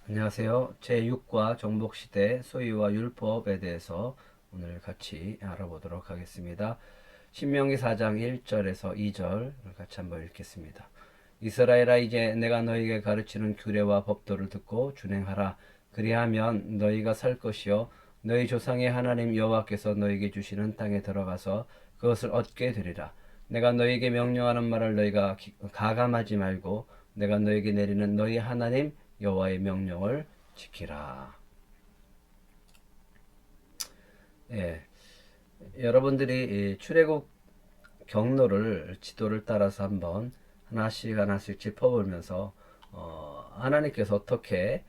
안녕하세요. 제6과 정복시대 소유와 율법에 대해서 오늘 같이 알아보도록 하겠습니다. 신명기 4장 1절에서 2절 같이 한번 읽겠습니다. 이스라엘아, 이제 내가 너희에게 가르치는 규례와 법도를 듣고 준행하라. 그리하면 너희가 살 것이요 너희 조상의 하나님 여호와께서 너희에게 주시는 땅에 들어가서 그것을 얻게 되리라. 내가 너희에게 명령하는 말을 너희가 가감하지 말고 내가 너희에게 내리는 너희 하나님 여호와의 명령을 지키라. 예, 여러분들이 출애굽 경로를 지도를 따라서 한번 하나씩 짚어보면서 하나님께서 어떻게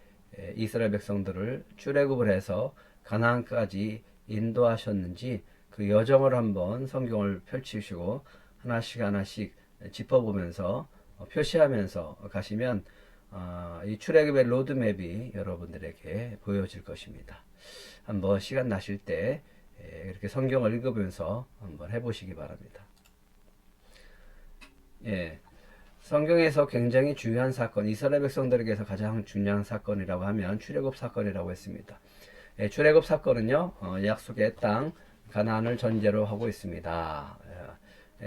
이스라엘 백성들을 출애굽을 해서 가나안까지 인도하셨는지 그 여정을 한번 성경을 펼치시고 하나씩 짚어보면서 표시하면서 가시면 이 출애굽의 로드맵이 여러분들에게 보여질 것입니다. 한번 시간 나실 때 이렇게 성경을 읽으면서 한번 해보시기 바랍니다. 예, 성경에서 굉장히 중요한 사건, 이스라엘 백성들에게서 가장 중요한 사건이라고 하면 출애굽 사건이라고 했습니다. 출애굽 사건은요, 약속의 땅 가나안을 전제로 하고 있습니다.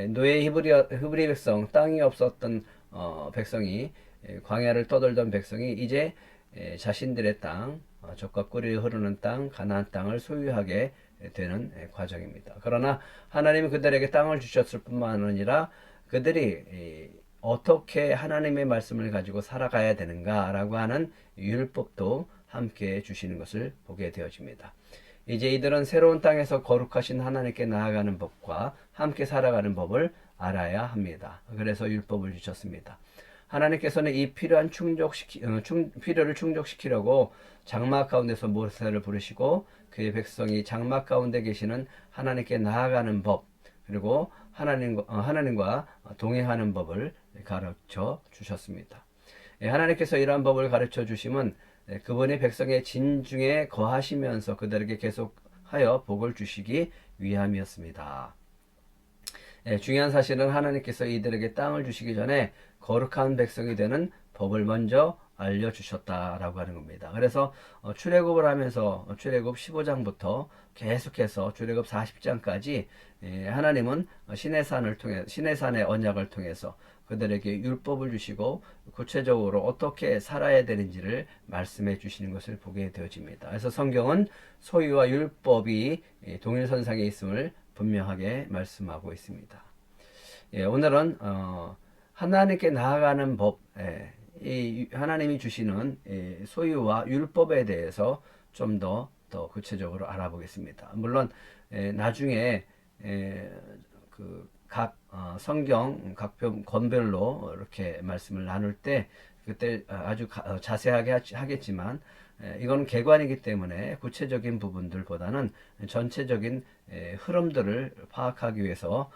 노예 히브리 백성, 땅이 없었던 백성이 광야를 떠돌던 백성이 이제 자신들의 땅, 젖과 꿀이 흐르는 땅, 가나안 땅을 소유하게 되는 과정입니다. 그러나 하나님이 그들에게 땅을 주셨을 뿐만 아니라 그들이 어떻게 하나님의 말씀을 가지고 살아가야 되는가라고 하는 율법도 함께 주시는 것을 보게 되어집니다. 이제 이들은 새로운 땅에서 거룩하신 하나님께 나아가는 법과 함께 살아가는 법을 알아야 합니다. 그래서 율법을 주셨습니다. 하나님께서는 이 필요를 충족시키려고 장막 가운데서 모세를 부르시고 그의 백성이 장막 가운데 계시는 하나님께 나아가는 법, 그리고 하나님과 동행하는 법을 가르쳐 주셨습니다. 하나님께서 이러한 법을 가르쳐 주심은 그분이 백성의 진중에 거하시면서 그들에게 계속하여 복을 주시기 위함이었습니다. 중요한 사실은 하나님께서 이들에게 땅을 주시기 전에 거룩한 백성이 되는 법을 먼저 알려주셨다라고 하는 겁니다. 그래서 출애굽을 하면서 출애굽 15장부터 계속해서 출애굽 40장까지 하나님은 시내산의 언약을 통해서 그들에게 율법을 주시고 구체적으로 어떻게 살아야 되는지를 말씀해 주시는 것을 보게 되어집니다. 그래서 성경은 소유와 율법이 동일선상에 있음을 분명하게 말씀하고 있습니다. 오늘은 하나님께 나아가는 법, 이 하나님이 주시는 소유와 율법에 대해서 좀 더 구체적으로 알아보겠습니다. 물론 나중에 각 성경 각 권별로 이렇게 말씀을 나눌 때 그때 아주 자세하게 하겠지만 이건 개관이기 때문에 구체적인 부분들보다는 전체적인 흐름들을 파악하기 위해서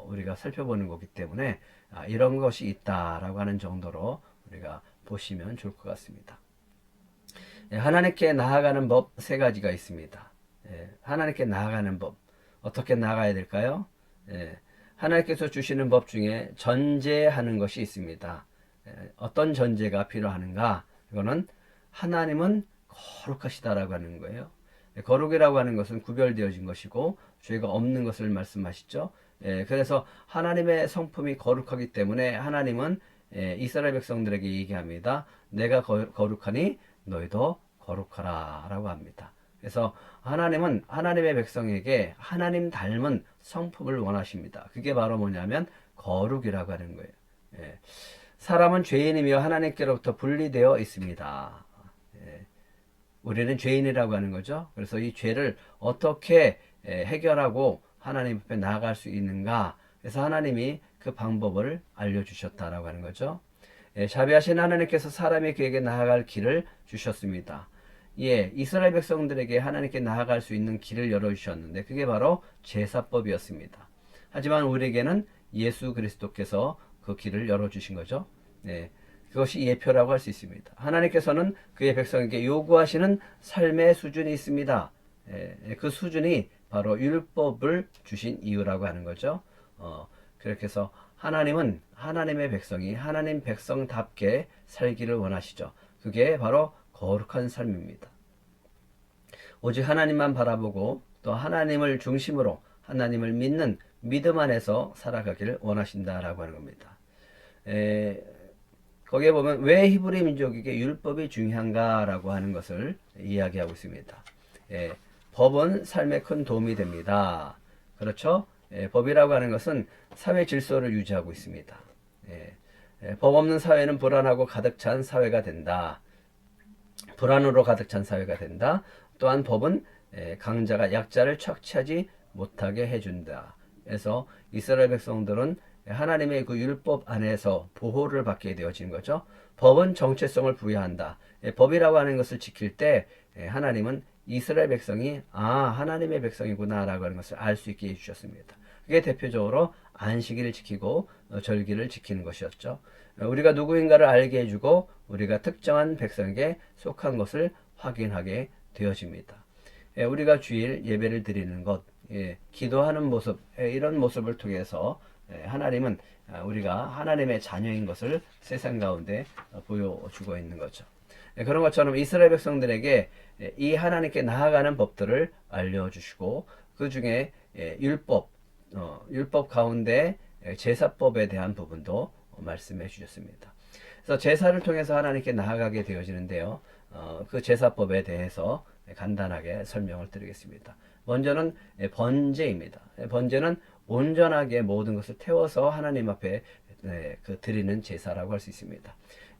우리가 살펴보는 거기 때문에 이런 것이 있다라고 하는 정도로 우리가 보시면 좋을 것 같습니다. 하나님께 나아가는 법 세 가지가 있습니다. 하나님께 나아가는 법 어떻게 나아가야 될까요? 하나님께서 주시는 법 중에 전제하는 것이 있습니다. 어떤 전제가 필요하는가? 이거는 하나님은 거룩하시다라고 하는 거예요. 거룩이라고 하는 것은 구별되어진 것이고 죄가 없는 것을 말씀하시죠. 그래서 하나님의 성품이 거룩하기 때문에 하나님은 이스라엘 백성들에게 얘기합니다. 내가 거룩하니 너희도 거룩하라 라고 합니다. 그래서 하나님은 하나님의 백성에게 하나님 닮은 성품을 원하십니다. 그게 바로 뭐냐면 거룩이라고 하는 거예요. 사람은 죄인이며 하나님께로부터 분리되어 있습니다. 우리는 죄인이라고 하는 거죠. 그래서 이 죄를 어떻게 해결하고 하나님 앞에 나아갈 수 있는가. 그래서 하나님이 그 방법을 알려주셨다라고 하는 거죠. 자비하신 하나님께서 사람이 그에게 나아갈 길을 주셨습니다. 이스라엘 백성들에게 하나님께 나아갈 수 있는 길을 열어주셨는데 그게 바로 제사법이었습니다. 하지만 우리에게는 예수 그리스도께서 그 길을 열어주신 거죠. 그것이 예표라고 할 수 있습니다. 하나님께서는 그의 백성에게 요구하시는 삶의 수준이 있습니다. 그 수준이 바로 율법을 주신 이유라고 하는 거죠. 그렇게 해서 하나님은 하나님의 백성이 하나님 백성답게 살기를 원하시죠. 그게 바로 거룩한 삶입니다. 오직 하나님만 바라보고 또 하나님을 중심으로 하나님을 믿는 믿음 안에서 살아가기를 원하신다라고 하는 겁니다. 거기에 보면 왜 히브리 민족에게 율법이 중요한가라고 하는 것을 이야기하고 있습니다. 법은 삶에 큰 도움이 됩니다. 그렇죠? 법이라고 하는 것은 사회 질서를 유지하고 있습니다. 법 없는 사회는 불안하고 가득 찬 사회가 된다. 불안으로 가득 찬 사회가 된다. 또한 법은 강자가 약자를 착취하지 못하게 해준다. 그래서 이스라엘 백성들은 하나님의 그 율법 안에서 보호를 받게 되어진 거죠. 법은 정체성을 부여한다. 법이라고 하는 것을 지킬 때 하나님은 이스라엘 백성이 하나님의 백성이구나 라고 하는 것을 알 수 있게 해주셨습니다. 그게 대표적으로 안식일을 지키고 절기를 지키는 것이었죠. 우리가 누구인가를 알게 해주고 우리가 특정한 백성에게 속한 것을 확인하게 되어집니다. 우리가 주일 예배를 드리는 것, 기도하는 모습, 이런 모습을 통해서 하나님은 우리가 하나님의 자녀인 것을 세상 가운데 보여주고 있는 거죠. 그런 것처럼 이스라엘 백성들에게 이 하나님께 나아가는 법들을 알려주시고 그 중에 율법 가운데 제사법에 대한 부분도 말씀해 주셨습니다. 그래서 제사를 통해서 하나님께 나아가게 되어지는데요. 그 제사법에 대해서 간단하게 설명을 드리겠습니다. 먼저는 번제입니다. 번제는 온전하게 모든 것을 태워서 하나님 앞에 드리는 제사라고 할 수 있습니다.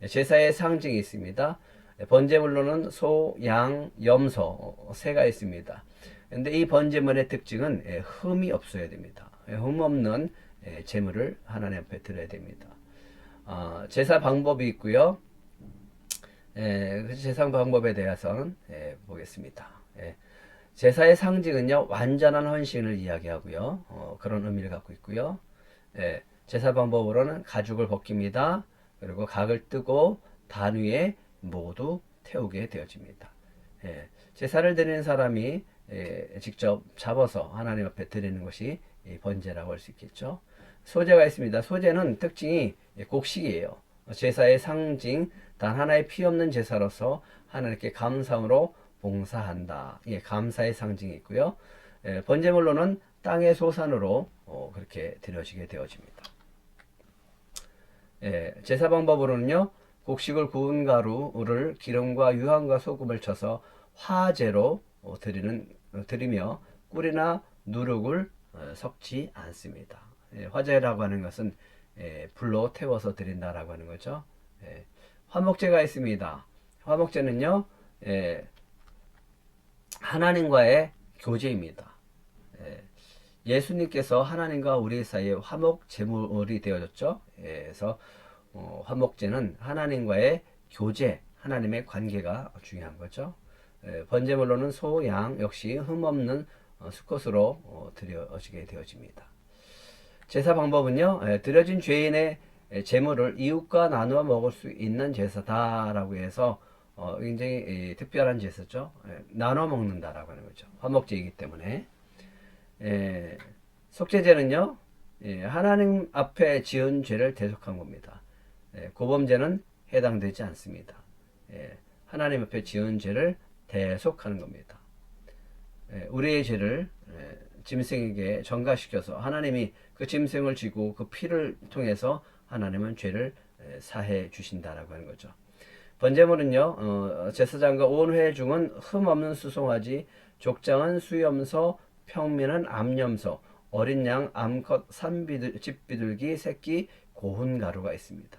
제사의 상징이 있습니다. 번제물로는 소, 양, 염소, 새가 있습니다. 그런데 이 번제물의 특징은 흠이 없어야 됩니다. 흠 없는 제물을 하나님 앞에 드려야 됩니다. 제사 방법이 있고요. 제사 방법에 대해서는 보겠습니다. 제사의 상징은요, 완전한 헌신을 이야기하고요. 그런 의미를 갖고 있고요. 제사 방법으로는 가죽을 벗깁니다. 그리고 각을 뜨고 단 위에 모두 태우게 되어집니다. 제사를 드리는 사람이 직접 잡아서 하나님 앞에 드리는 것이 번제라고 할 수 있겠죠. 소제가 있습니다. 소제는 특징이 곡식이에요. 제사의 상징, 단 하나의 피 없는 제사로서 하나님께 감사함으로 봉사한다. 감사의 상징이 있고요. 번제물로는 땅의 소산으로 그렇게 드려지게 되어집니다. 제사 방법으로는요, 곡식을 구운 가루를 기름과 유황과 소금을 쳐서 화제로 드리며 꿀이나 누룩을 섞지 않습니다. 화제라고 하는 것은 불로 태워서 드린다라고 하는 거죠. 화목제가 있습니다. 화목제는요, 하나님과의 교제입니다. 예수님께서 하나님과 우리 사이에 화목 제물이 되어졌죠. 그래서 화목제는 하나님과의 교제, 하나님의 관계가 중요한 거죠. 번제물로는 소, 양 역시 흠없는 수컷으로 드려지게 되어집니다. 제사 방법은요, 드려진 죄인의 제물을 이웃과 나누어 먹을 수 있는 제사다라고 해서 굉장히 특별한 제사죠. 나눠 먹는다라고 하는 거죠. 화목제이기 때문에. 속죄제는요, 하나님 앞에 지은 죄를 대속한 겁니다. 고범죄는 해당되지 않습니다. 하나님 앞에 지은 죄를 대속하는 겁니다. 우리의 죄를 짐승에게 전가시켜서 하나님이 그 짐승을 지고 그 피를 통해서 하나님은 죄를 사해 주신다라고 하는 거죠. 번제물은요, 제사장과 온 회중 중은 흠 없는 수송아지, 족장은 수염소, 평민은 암염소, 어린 양, 암컷, 집비둘기, 새끼, 고운 가루가 있습니다.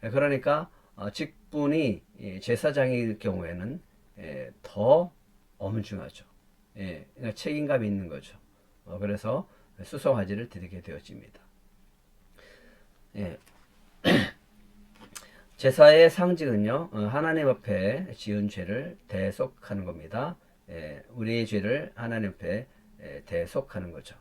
그러니까 직분이 제사장일 경우에는 더 엄중하죠. 그러니까 책임감이 있는 거죠. 그래서 수송아지를 드리게 되어집니다. 제사의 상징은요, 하나님 앞에 지은 죄를 대속하는 겁니다. 우리의 죄를 하나님 앞에 대속하는 거죠.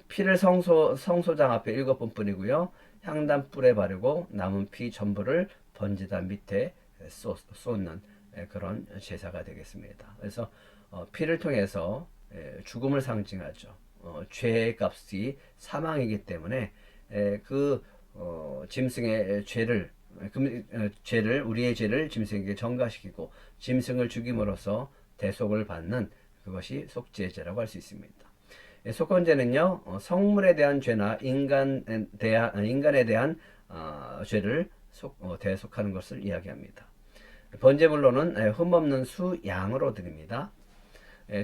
피를 성소장 앞에 7번 뿌리고요, 향단불에 바르고 남은 피 전부를 번제단 밑에 쏟는 그런 제사가 되겠습니다. 그래서 피를 통해서 죽음을 상징하죠. 죄의 값이 사망이기 때문에 그 짐승의 죄를 죄를 우리의 죄를 짐승에게 전가시키고 짐승을 죽임으로써 대속을 받는 그것이 속죄죄라고 할 수 있습니다. 속건죄는요 성물에 대한 죄나 인간에 대한 죄를 대속하는 것을 이야기합니다. 번제물로는 흠없는 수 양으로 드립니다.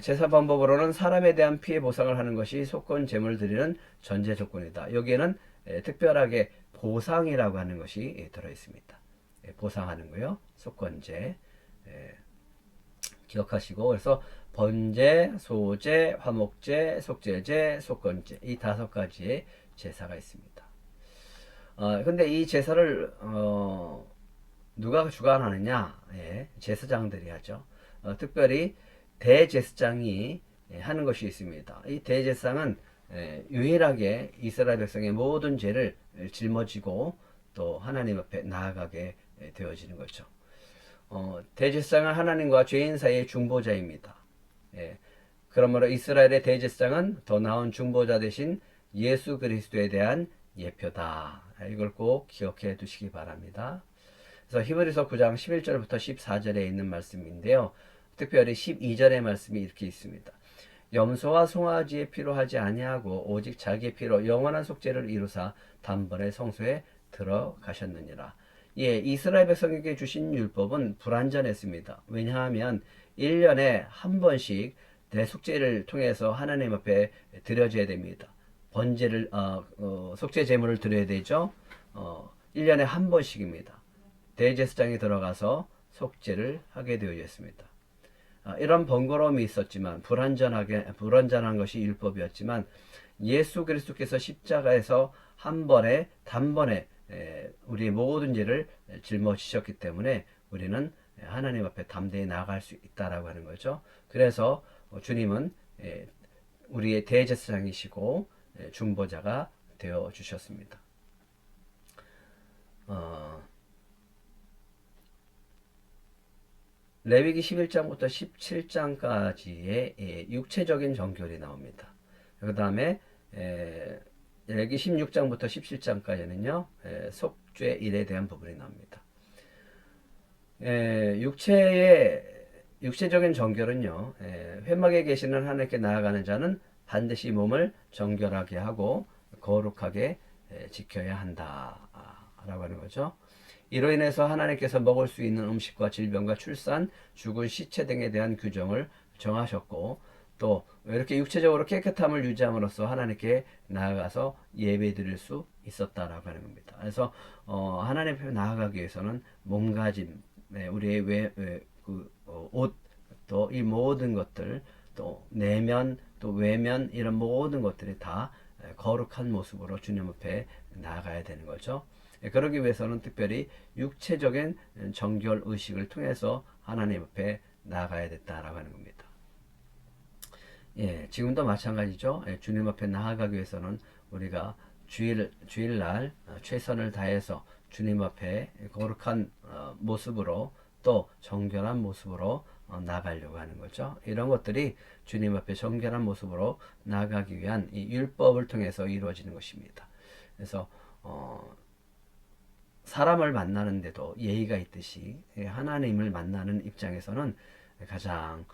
제사 방법으로는 사람에 대한 피해 보상을 하는 것이 속건 제물 드리는 전제 조건이다. 여기에는 특별하게 보상이라고 하는 것이 들어 있습니다. 보상하는 거요. 속건제 기억하시고 그래서 번제, 소제, 화목제, 속죄제, 속건제 이 5가지의 제사가 있습니다. 근데 이 제사를 누가 주관하느냐? 제사장들이 하죠. 특별히 대제사장이 하는 것이 있습니다. 이 대제사장은 유일하게 이스라엘 백성의 모든 죄를 짊어지고 또 하나님 앞에 나아가게 되어지는 거죠. 대제사장은 하나님과 죄인 사이의 중보자입니다. 그러므로 이스라엘의 대제사장은 더 나은 중보자 대신 예수 그리스도에 대한 예표다. 이걸 꼭 기억해 두시기 바랍니다. 그래서 히브리서 9장 11절부터 14절에 있는 말씀인데요. 특별히 12절의 말씀이 이렇게 있습니다. 염소와 송아지의 피로 하지 아니하고 오직 자기의 피로 영원한 속죄를 이루사 단번에 성소에 들어가셨느니라. 이스라엘 백성에게 주신 율법은 불완전했습니다. 왜냐하면 1년에 한 번씩 대속죄를 통해서 하나님 앞에 드려져야 됩니다. 번제를 속죄 제물을 드려야 되죠. 1년에 한 번씩입니다. 대제사장이 들어가서 속죄를 하게 되어 있습니다. 이런 번거로움이 있었지만 불완전한 것이 율법이었지만 예수 그리스도께서 십자가에서 단번에 우리의 모든 죄를 짊어지셨기 때문에 우리는 하나님 앞에 담대히 나아갈 수 있다라고 하는 거죠. 그래서 주님은 우리의 대제사장이시고 중보자가 되어 주셨습니다. 레위기 11장부터 17장까지의 육체적인 정결이 나옵니다. 그 다음에 레위기 16장부터 17장까지는요 속죄 일에 대한 부분이 나옵니다. 육체적인 정결은요 회막에 계시는 하나님께 나아가는 자는 반드시 몸을 정결하게 하고 거룩하게 지켜야 한다라고 하는 거죠. 이로 인해서 하나님께서 먹을 수 있는 음식과 질병과 출산, 죽은 시체 등에 대한 규정을 정하셨고 또 이렇게 육체적으로 깨끗함을 유지함으로써 하나님께 나아가서 예배 드릴 수 있었다라고 하는 겁니다. 그래서 하나님 앞에 나아가기 위해서는 몸가짐, 우리의 옷, 또 이 모든 것들, 또 내면, 또 외면 이런 모든 것들이 다 거룩한 모습으로 주님 앞에 나아가야 되는 거죠. 그러기 위해서는 특별히 육체적인 정결 의식을 통해서 하나님 앞에 나아가야 됐다라고 하는 겁니다. 지금도 마찬가지죠. 주님 앞에 나아가기 위해서는 우리가 주일날 최선을 다해서 주님 앞에 거룩한 모습으로 또 정결한 모습으로 나아가려고 하는 거죠. 이런 것들이 주님 앞에 정결한 모습으로 나아가기 위한 이 율법을 통해서 이루어지는 것입니다. 그래서 사람을 만나는데도 예의가 있듯이 하나님을 만나는 입장에서는 가장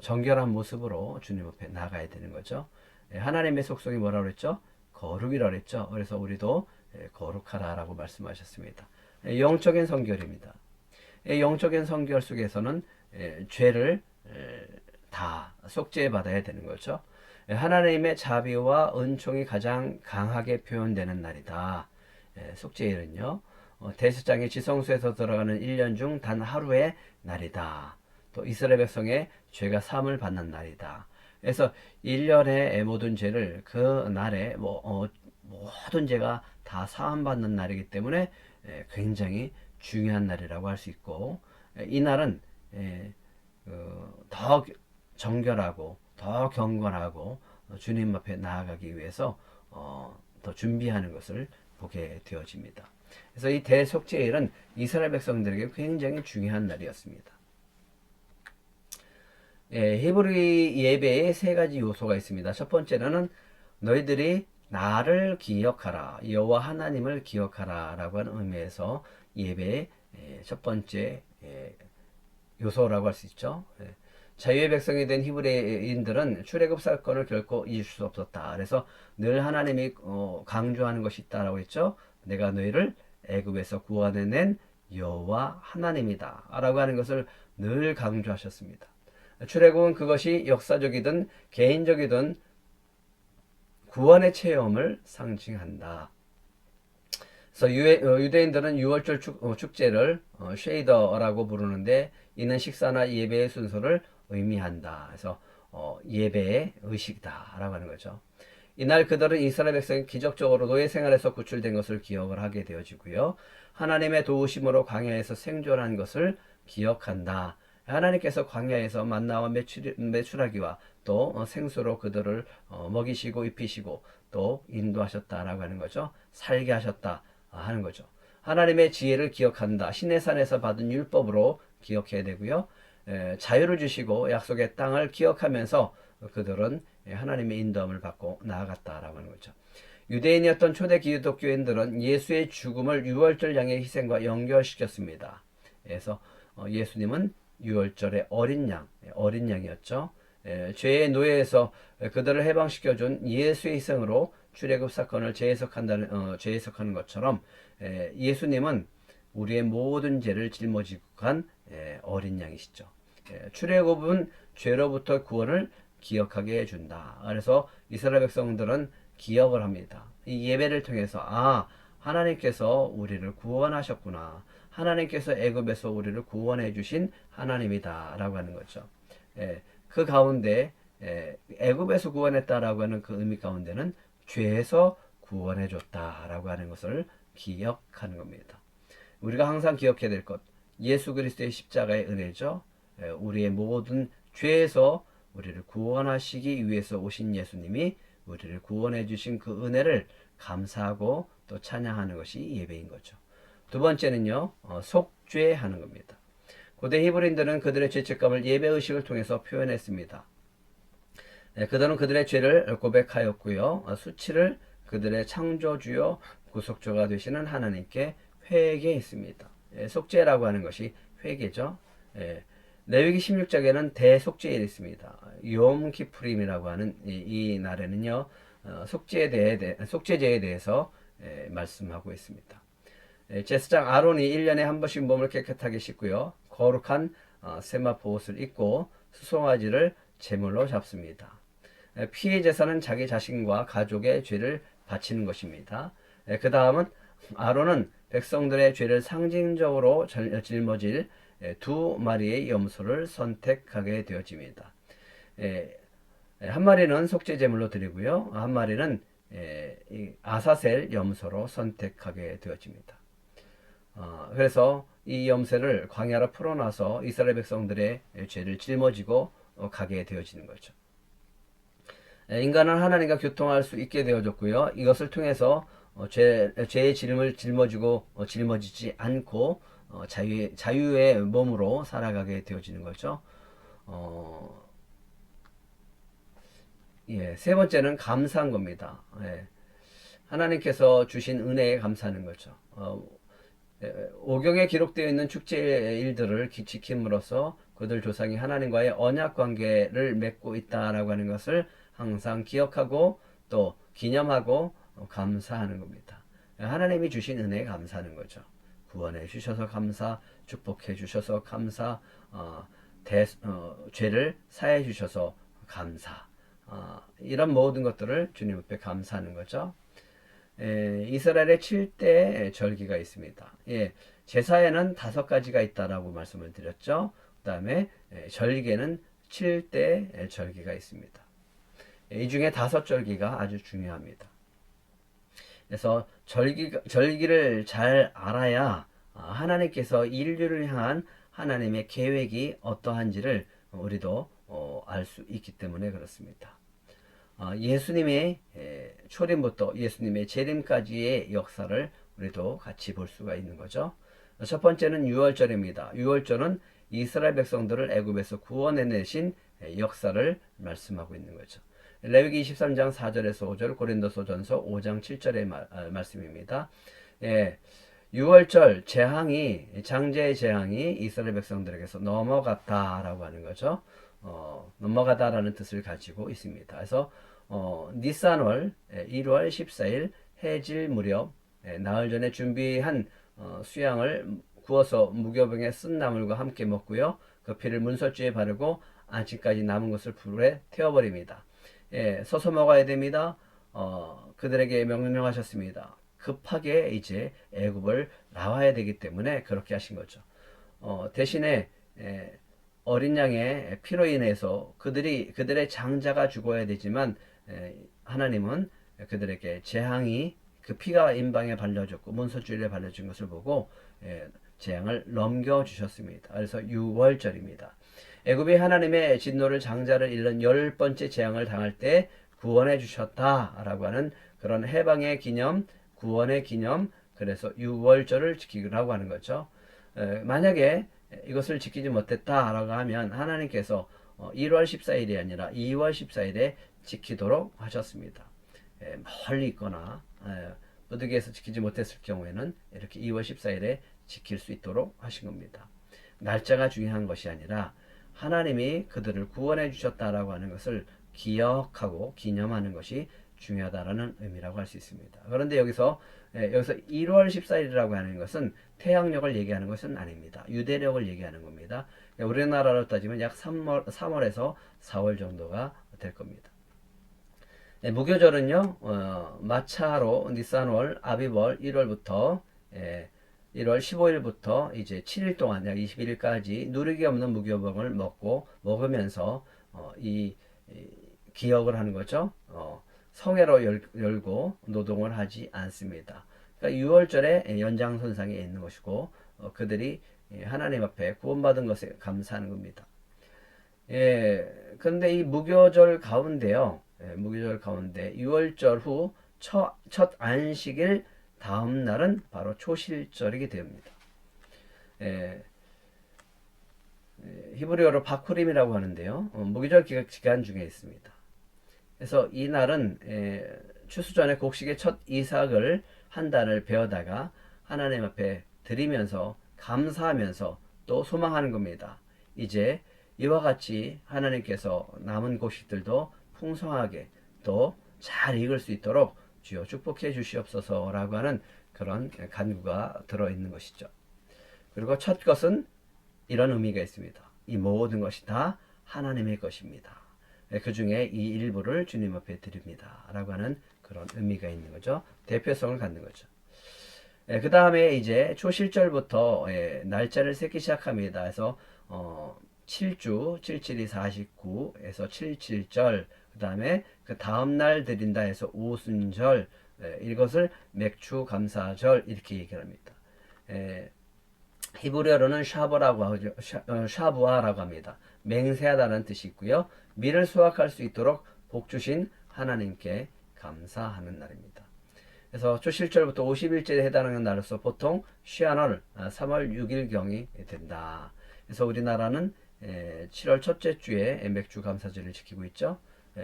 정결한 모습으로 주님 앞에 나가야 되는 거죠. 하나님의 속성이 뭐라고 그랬죠? 거룩이라고 그랬죠. 그래서 우리도 거룩하라라고 말씀하셨습니다. 영적인 성결입니다. 영적인 성결 속에서는 죄를 다 속죄 받아야 되는 거죠. 하나님의 자비와 은총이 가장 강하게 표현되는 날이다. 속죄일은요 대제사장이 지성소에서 들어가는 1년 중 단 하루의 날이다. 또 이스라엘 백성의 죄가 사함을 받는 날이다. 그래서 1년의 모든 죄를 그 날에 모든 죄가 다 사함 받는 날이기 때문에 굉장히 중요한 날이라고 할 수 있고 이 날은 더 정결하고 더 경건하고 주님 앞에 나아가기 위해서 더 준비하는 것을 보게 되어집니다. 그래서 이 대속죄일은 이스라엘 백성들에게 굉장히 중요한 날이었습니다. 히브리 예배에 3가지 요소가 있습니다. 첫 번째는 너희들이 나를 기억하라, 여호와 하나님을 기억하라라고 하는 의미에서 예배의 첫 번째 요소라고 할 수 있죠. 자유의 백성이 된 히브리인들은 출애굽 사건을 결코 잊을 수 없었다. 그래서 늘 하나님이 강조하는 것이 있다라고 했죠. 내가 너희를 애굽에서 구원해낸 여호와 하나님이다 라고 하는 것을 늘 강조하셨습니다. 출애굽은 그것이 역사적이든 개인적이든 구원의 체험을 상징한다. 그래서 유대인들은 6월절 축제를 쉐이더라고 부르는데 이는 식사나 예배의 순서를 의미한다. 그래서 예배의 의식이다라고 하는 거죠. 이날 그들은 이스라엘 백성이 기적적으로 노예 생활에서 구출된 것을 기억을 하게 되어지고요. 하나님의 도우심으로 광야에서 생존한 것을 기억한다. 하나님께서 광야에서 만나와 메추라기와 또 생수로 그들을 먹이시고 입히시고 또 인도하셨다라고 하는 거죠. 살게 하셨다 하는 거죠. 하나님의 지혜를 기억한다. 시내산에서 받은 율법으로 기억해야 되고요. 자유를 주시고 약속의 땅을 기억하면서 그들은 하나님의 인도함을 받고 나아갔다라고 하는 거죠. 유대인이었던 초대 기독교인들은 예수의 죽음을 유월절 양의 희생과 연결시켰습니다. 그래서 예수님은 유월절의 어린 양이었죠. 죄의 노예에서 그들을 해방시켜준 예수의 희생으로 출애굽 사건을 재해석하는 것처럼 예수님은 우리의 모든 죄를 짊어지고 간 어린 양이시죠. 출애굽은 죄로부터 구원을 기억하게 해준다. 그래서 이스라엘 백성들은 기억을 합니다. 이 예배를 통해서 하나님께서 우리를 구원하셨구나. 하나님께서 애굽에서 우리를 구원해 주신 하나님이다라고 하는 거죠. 그 가운데 애굽에서 구원했다라고 하는 그 의미 가운데는 죄에서 구원해 줬다라고 하는 것을 기억하는 겁니다. 우리가 항상 기억해야 될 것, 예수 그리스도의 십자가의 은혜죠. 우리의 모든 죄에서 우리를 구원하시기 위해서 오신 예수님이 우리를 구원해 주신 그 은혜를 감사하고 또 찬양하는 것이 예배인 거죠. 두 번째는요, 속죄하는 겁니다. 고대 히브리인들은 그들의 죄책감을 예배의식을 통해서 표현했습니다. 그들은 그들의 죄를 고백하였고요. 수치를 그들의 창조주요 구속주가 되시는 하나님께 회개했습니다. 속죄라고 하는 것이 회개죠. 레위기 16장에는 대속죄일이 있습니다. 욤키프림이라고 하는 이 날에는요, 속죄제에 대해서 말씀하고 있습니다. 제사장 아론이 1년에 한 번씩 몸을 깨끗하게 씻고요. 거룩한 세마포 옷을 입고 수송아지를 제물로 잡습니다. 피해 제사는 자기 자신과 가족의 죄를 바치는 것입니다. 그 다음은 아론은 백성들의 죄를 상징적으로 짊어질 두 마리의 염소를 선택하게 되어집니다. 한 마리는 속죄 제물로 드리고요. 한 마리는 아사셀 염소로 선택하게 되어집니다. 그래서 이 염소를 광야로 풀어놔서 이스라엘 백성들의 죄를 짊어지고 가게 되어지는 거죠. 인간은 하나님과 교통할 수 있게 되어졌고요. 이것을 통해서 죄의 짐을 짊어지지 않고 자유의 몸으로 살아가게 되어지는 거죠. 세 번째는 감사한 겁니다. 하나님께서 주신 은혜에 감사하는 거죠. 오경에 기록되어 있는 축제의 일들을 지킴으로써 그들 조상이 하나님과의 언약 관계를 맺고 있다라고 하는 것을 항상 기억하고 또 기념하고 감사하는 겁니다. 하나님이 주신 은혜에 감사하는 거죠. 구원해 주셔서 감사, 축복해 주셔서 감사, 죄를 사해 주셔서 감사. 이런 모든 것들을 주님 앞에 감사하는 거죠. 이스라엘의 7대 절기가 있습니다. 제사에는 5가지가 있다라고 말씀을 드렸죠. 그 다음에 절기에는 7대 절기가 있습니다. 이 중에 5절기가 아주 중요합니다. 그래서 절기를 잘 알아야 하나님께서 인류를 향한 하나님의 계획이 어떠한지를 우리도 알 수 있기 때문에 그렇습니다. 예수님의 초림부터 예수님의 재림까지의 역사를 우리도 같이 볼 수가 있는 거죠. 첫 번째는 유월절입니다. 유월절은 이스라엘 백성들을 애굽에서 구원해내신 역사를 말씀하고 있는 거죠. 레위기 23장 4절에서 5절, 고린도서전서 5장 7절의 말씀입니다. 예, 6월절 장제의 재앙이 이스라엘 백성들에게서 넘어갔다라고 하는 거죠. 넘어가다라는 뜻을 가지고 있습니다. 그래서 니산월 1월 14일 해질 무렵 나흘 전에 준비한 수양을 구워서 무교병에 쓴 나물과 함께 먹고요. 그 피를 문설주에 바르고 안식까지 남은 것을 불에 태워버립니다. 서서 먹어야 됩니다. 그들에게 명령하셨습니다. 급하게 이제 애굽을 나와야 되기 때문에 그렇게 하신 거죠. 대신에 어린 양의 피로 인해서 그들의 장자가 죽어야 되지만 하나님은 그들에게 재앙이 그 피가 임방에 발려졌고 문설주에 발려진 것을 보고 재앙을 넘겨주셨습니다. 그래서 6월절입니다. 애굽이 하나님의 진노를 장자를 잃는 10번째 재앙을 당할 때 구원해 주셨다라고 하는 그런 해방의 기념, 구원의 기념, 그래서 6월절을 지키라고 하는 거죠. 만약에 이것을 지키지 못했다라고 하면 하나님께서 1월 14일이 아니라 2월 14일에 지키도록 하셨습니다. 멀리 있거나 부득이해서 지키지 못했을 경우에는 이렇게 2월 14일에 지킬 수 있도록 하신 겁니다. 날짜가 중요한 것이 아니라 하나님이 그들을 구원해 주셨다라고 하는 것을 기억하고 기념하는 것이 중요하다라는 의미라고 할 수 있습니다. 그런데 여기서 1월 14일이라고 하는 것은 태양력을 얘기하는 것은 아닙니다. 유대력을 얘기하는 겁니다. 우리나라로 따지면 약 3월에서 4월 정도가 될 겁니다. 무교절은요, 마차로 니산월, 아비월 1월부터 1월 15일부터 이제 7일 동안 약 21일까지 누르기 없는 무교병을 먹으면서 이 기억을 하는 거죠. 성회로 열고 노동을 하지 않습니다. 그러니까 6월절에 연장선상에 있는 것이고 그들이 하나님 앞에 구원받은 것에 감사하는 겁니다. 그런데 이 무교절 가운데요. 무교절 가운데 6월절 후 첫 안식일 다음 날은 바로 초실절이게 됩니다. 히브리어로 바쿠림이라고 하는데요. 무교절 기간 중에 있습니다. 그래서 이 날은 추수 전에 곡식의 첫 이삭을 한 단을 베어다가 하나님 앞에 드리면서 감사하면서 또 소망하는 겁니다. 이제 이와 같이 하나님께서 남은 곡식들도 풍성하게 또 잘 익을 수 있도록 주여 축복해 주시옵소서라고 하는 그런 간구가 들어있는 것이죠. 그리고 첫 것은 이런 의미가 있습니다. 이 모든 것이 다 하나님의 것입니다. 그 중에 이 일부를 주님 앞에 드립니다. 라고 하는 그런 의미가 있는 거죠. 대표성을 갖는 거죠. 그 다음에 이제 초실절부터 날짜를 세기 시작합니다. 그래서 7주, 77이 49에서 77절, 그 다음에 그 다음날 드린다 해서 오순절, 이것을 맥주 감사절 이렇게 얘기합니다. 히브리어로는 샤브라고 하죠. 샤부아라고 합니다. 맹세하다는 뜻이 있고요. 밀을 수확할 수 있도록 복 주신 하나님께 감사하는 날입니다. 그래서 초실절부터 50일째에 해당하는 날로서 보통 쉬한월 3월 6일경이 된다. 그래서 우리나라는 7월 첫째 주에 맥주 감사절을 지키고 있죠.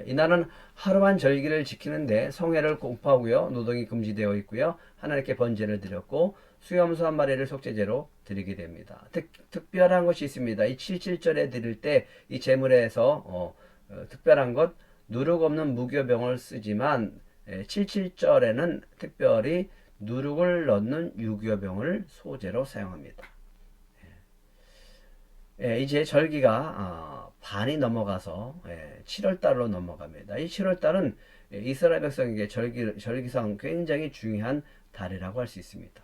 이날은 하루한 절기를 지키는데 성회를 공포하고요. 노동이 금지되어 있고요. 하나님께 번제를 드렸고 수염소 한 마리를 속죄제로 드리게 됩니다. 특별한 것이 있습니다. 이 77절에 드릴 때 이 제물에서 특별한 것 누룩 없는 무교병을 쓰지만 77절에는 특별히 누룩을 넣는 유교병을 소재로 사용합니다. 이제 절기가 반이 넘어가서 7월달로 넘어갑니다. 이 7월달은 이스라엘 백성에게 절기상 굉장히 중요한 달이라고 할 수 있습니다.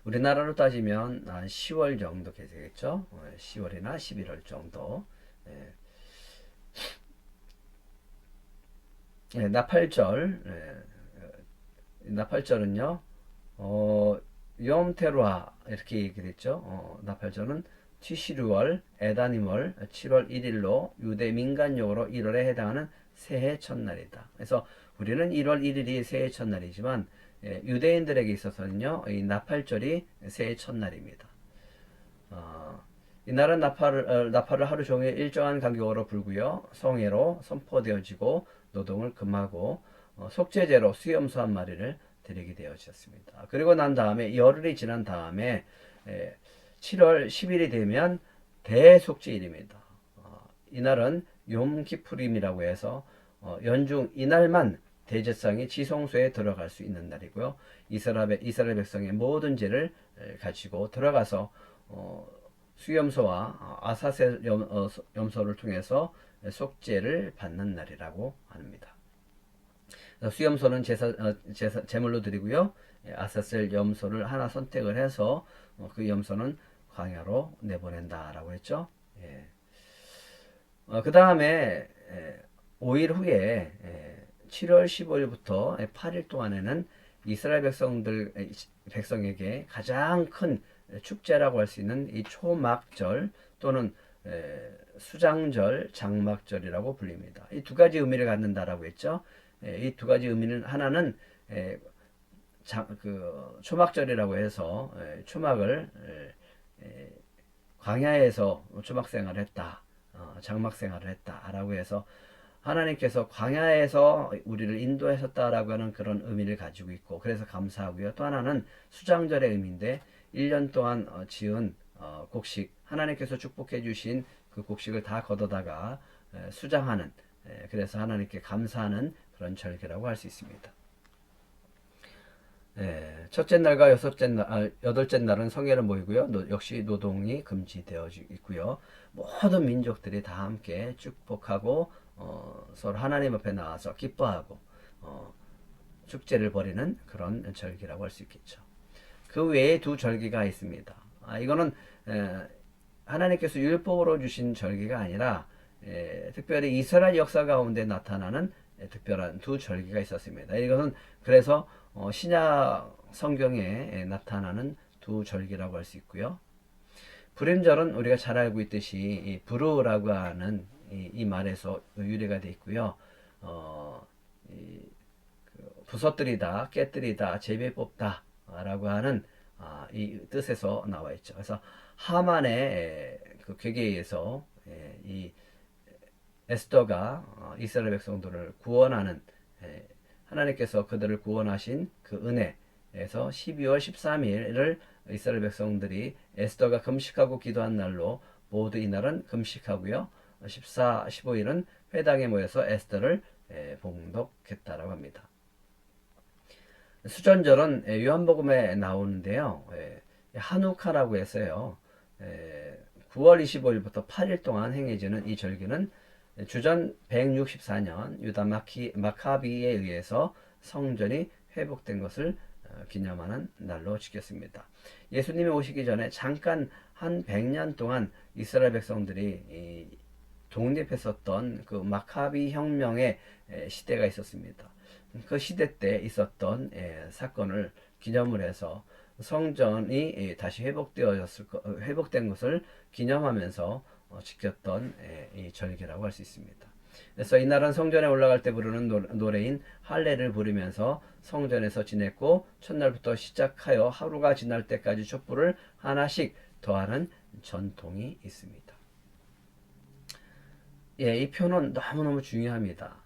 우리나라로 따지면 한 10월 정도 되겠죠. 10월이나 11월 정도. 나팔절. 나팔절은요. 욤테루아 이렇게 얘기했죠. 나팔절은 티시루월, 에다님월 7월 1일로 유대 민간용어로 1월에 해당하는 새해 첫날이다. 그래서 우리는 1월 1일이 새해 첫날이지만 유대인들에게 있어서는요, 이 나팔절이 새해 첫날입니다. 이날은 나팔을 하루 종일 일정한 간격으로 불고요. 성회로 선포되어지고 노동을 금하고 속죄제로 수염소 한 마리를 드리게 되어졌습니다. 그리고 난 다음에 열흘이 지난 다음에 7월 10일이 되면 대속죄일입니다. 이날은 욤키푸림이라고 해서 연중 이날만 대제사장이 지성소에 들어갈 수 있는 날이고요. 이스라엘 백성의 모든 죄를 가지고 들어가서 수염소와 아사셀 염소를 통해서 속죄를 받는 날이라고 합니다. 수염소는 제물로 드리고요. 아사셀 염소를 하나 선택을 해서 그 염소는 광야로 내보낸다라고 했죠. 예. 그 다음에 5일 후에 7월 15일부터 8일 동안에는 이스라엘 백성에게 가장 큰 축제라고 할 수 있는 이 초막절 또는 수장절, 장막절이라고 불립니다. 이 두 가지 의미를 갖는다라고 했죠. 이 두 가지 의미는 하나는 초막절이라고 해서 초막을 광야에서 초막 생활을 했다, 장막 생활을 했다라고 해서 하나님께서 광야에서 우리를 인도하셨다라고 하는 그런 의미를 가지고 있고 그래서 감사하고요. 또 하나는 수장절의 의미인데 1년 동안 지은 곡식 하나님께서 축복해 주신 그 곡식을 다 걷어다가 수장하는 그래서 하나님께 감사하는 그런 절기라고 할 수 있습니다. 첫째 날과 여덟째 날은 성회를 모이고요. 역시 노동이 금지되어 있고요. 모든 민족들이 다 함께 축복하고 서로 하나님 앞에 나와서 기뻐하고 축제를 벌이는 그런 절기라고 할 수 있겠죠. 그 외에 두 절기가 있습니다. 이거는 하나님께서 율법으로 주신 절기가 아니라 특별히 이스라엘 역사 가운데 나타나는 특별한 두 절기가 있었습니다. 이것은 그래서 신약 성경에 나타나는 두 절기라고 할 수 있고요. 불임절은 우리가 잘 알고 있듯이 부르라고 하는 이 말에서 유래가 되어 있고요. 부서뜨리다, 깨뜨리다, 제비에 뽑다 라고 하는 이 뜻에서 나와 있죠. 그래서 하만의 그 괴계에 의해서 이 에스더가 이스라엘 백성들을 구원하는 하나님께서 그들을 구원하신 그 은혜에서 12월 13일을 이스라엘 백성들이 에스더가 금식하고 기도한 날로 모두 이날은 금식하고요. 14, 15일은 회당에 모여서 에스더를 봉독했다라고 합니다. 수전절은 요한복음에 나오는데요. 한우카라고 해서요. 9월 25일부터 8일 동안 행해지는 이 절기는 주전 164년 유다 마카비에 의해서 성전이 회복된 것을 기념하는 날로 지켰습니다. 예수님이 오시기 전에 잠깐 한 100년 동안 이스라엘 백성들이 독립했었던 그 마카비 혁명의 시대가 있었습니다. 그 시대 때 있었던 사건을 기념을 해서 성전이 다시 회복된 것을 기념하면서 지켰던 이 절기라고 할 수 있습니다. 그래서 이날은 성전에 올라갈 때 부르는 노래인 할례를 부르면서 성전에서 지냈고 첫날부터 시작하여 하루가 지날 때까지 촛불을 하나씩 더하는 전통이 있습니다. 이 표는 너무너무 중요합니다.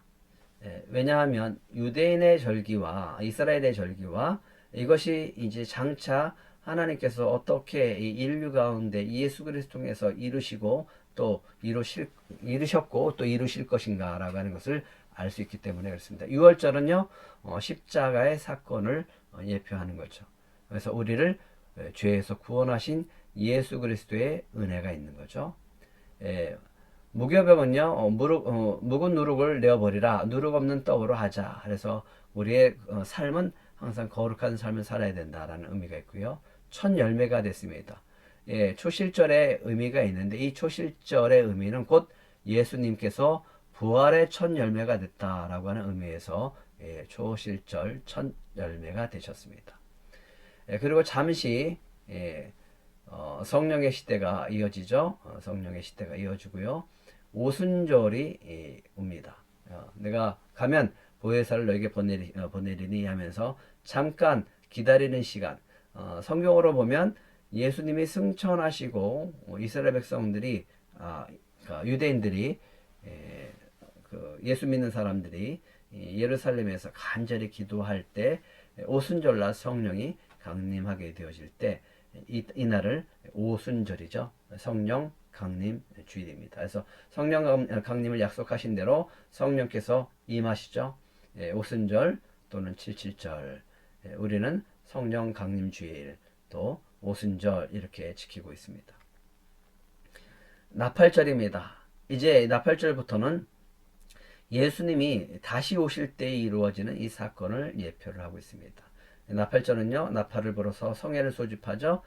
왜냐하면 유대인의 절기와 이스라엘의 절기와 이것이 이제 장차 하나님께서 어떻게 이 인류 가운데 예수 그리스도 통해서 이루시고 또 이루셨고 또 이루실 것인가라고 하는 것을 알 수 있기 때문에 그렇습니다. 유월절은요 십자가의 사건을 예표하는 거죠. 그래서 우리를 죄에서 구원하신 예수 그리스도의 은혜가 있는 거죠. 무교병은요 묵은 누룩을 내어버리라 누룩 없는 떡으로 하자. 그래서 우리의 삶은 항상 거룩한 삶을 살아야 된다라는 의미가 있고요. 첫 열매가 됐습니다. 초실절의 의미가 있는데 이 초실절의 의미는 곧 예수님께서 부활의 첫 열매가 됐다라고 하는 의미에서 초실절 첫 열매가 되셨습니다. 그리고 잠시 성령의 시대가 이어지죠. 성령의 시대가 이어지고요. 오순절이 옵니다. 내가 가면 보혜사를 너에게 보내리니 하면서 잠깐 기다리는 시간. 성경으로 보면 예수님이 승천하시고 이스라엘 백성들이 그러니까 유대인들이 그 예수 믿는 사람들이 예루살렘에서 간절히 기도할 때 오순절날 성령이 강림하게 되어질 때 이날을 오순절이죠. 성령 강림 주일입니다. 그래서 성령 강림을 약속하신 대로 성령께서 임하시죠. 오순절 또는 칠칠절, 우리는 성령 강림 주일 또 오순절 이렇게 지키고 있습니다. 나팔절입니다. 이제 나팔절부터는 예수님이 다시 오실 때에 이루어지는 이 사건을 예표를 하고 있습니다. 나팔절은요, 나팔을 불어서 성회를 소집하죠.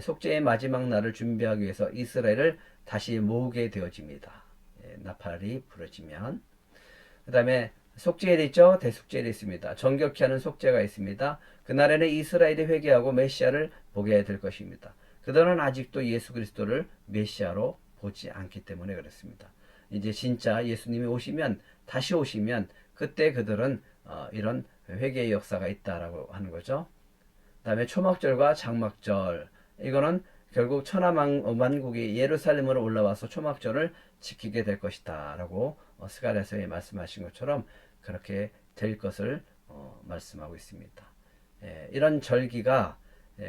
속죄의 마지막 날을 준비하기 위해서 이스라엘을 다시 모으게 되어집니다. 나팔이 부러지면. 그 다음에 속죄일이 있죠. 대속죄일이 있습니다. 정결케 하는 속죄가 있습니다. 그날에는 이스라엘이 회개하고 메시아를 보게 될 것입니다. 그들은 아직도 예수 그리스도를 메시아로 보지 않기 때문에 그렇습니다. 이제 진짜 예수님이 오시면, 다시 오시면 그때 그들은 이런 회개의 역사가 있다라고 하는 거죠. 그 다음에 초막절과 장막절, 이거는 결국 천하만국이 예루살렘으로 올라와서 초막절을 지키게 될 것이다 라고 스가랴서에 말씀하신 것처럼 그렇게 될 것을 말씀하고 있습니다. 이런 절기가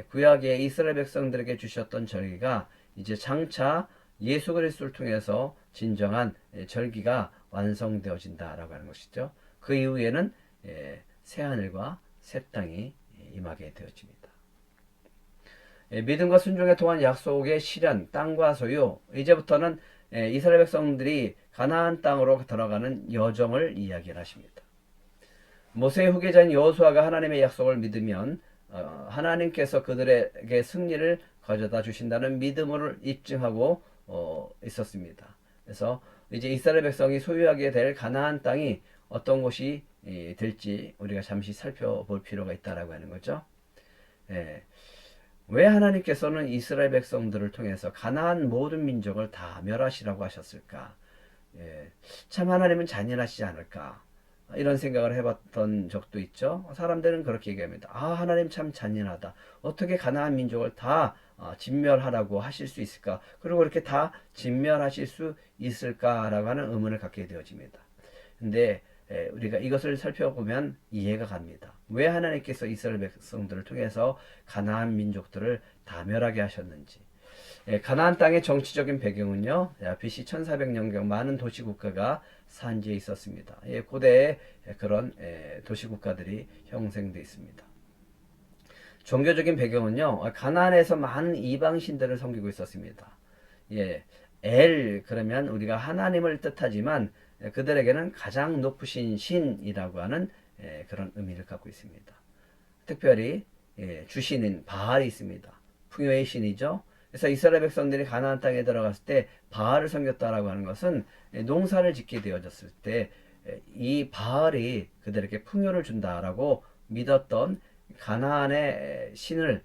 구약의 이스라엘 백성들에게 주셨던 절기가 이제 장차 예수 그리스도를 통해서 진정한 절기가 완성되어진다라고 하는 것이죠. 그 이후에는 새하늘과 새 땅이 임하게 되어집니다. 믿음과 순종에 통한 약속의 실현, 땅과 소유, 이제부터는 이스라엘 백성들이 가나안 땅으로 들어가는 여정을 이야기를 하십니다. 모세의 후계자인 여호수아가 하나님의 약속을 믿으면 하나님께서 그들에게 승리를 가져다 주신다는 믿음을 입증하고 있었습니다. 그래서 이제 이스라엘 백성이 소유하게 될 가나안 땅이 어떤 곳이 될지 우리가 잠시 살펴볼 필요가 있다라고 하는 거죠. 왜 하나님께서는 이스라엘 백성들을 통해서 가나안 모든 민족을 다 멸하시라고 하셨을까? 참 하나님은 잔인하시지 않을까? 이런 생각을 해봤던 적도 있죠. 사람들은 그렇게 얘기합니다. 하나님 참 잔인하다. 어떻게 가나안 민족을 다 진멸하라고 하실 수 있을까? 그리고 그렇게 다 진멸하실 수 있을까라고 하는 의문을 갖게 되어집니다. 근데 우리가 이것을 살펴보면 이해가 갑니다. 왜 하나님께서 이스라엘 백성들을 통해서 가나안 민족들을 다 멸하게 하셨는지. 가나안 땅의 정치적인 배경은요, BC 1400년경 많은 도시국가가 산지에 있었습니다. 고대에 그런 도시국가들이 형성되어 있습니다. 종교적인 배경은요, 가나안에서 많은 이방신들을 섬기고 있었습니다. 그러면 우리가 하나님을 뜻하지만 그들에게는 가장 높으신 신이라고 하는 그런 의미를 갖고 있습니다. 특별히 주신인 바알이 있습니다. 풍요의 신이죠. 그래서 이스라엘 백성들이 가나안 땅에 들어갔을 때 바알을 섬겼다라고 하는 것은 농사를 짓게 되어졌을 때 이 바알이 그들에게 풍요를 준다라고 믿었던 가나안의 신을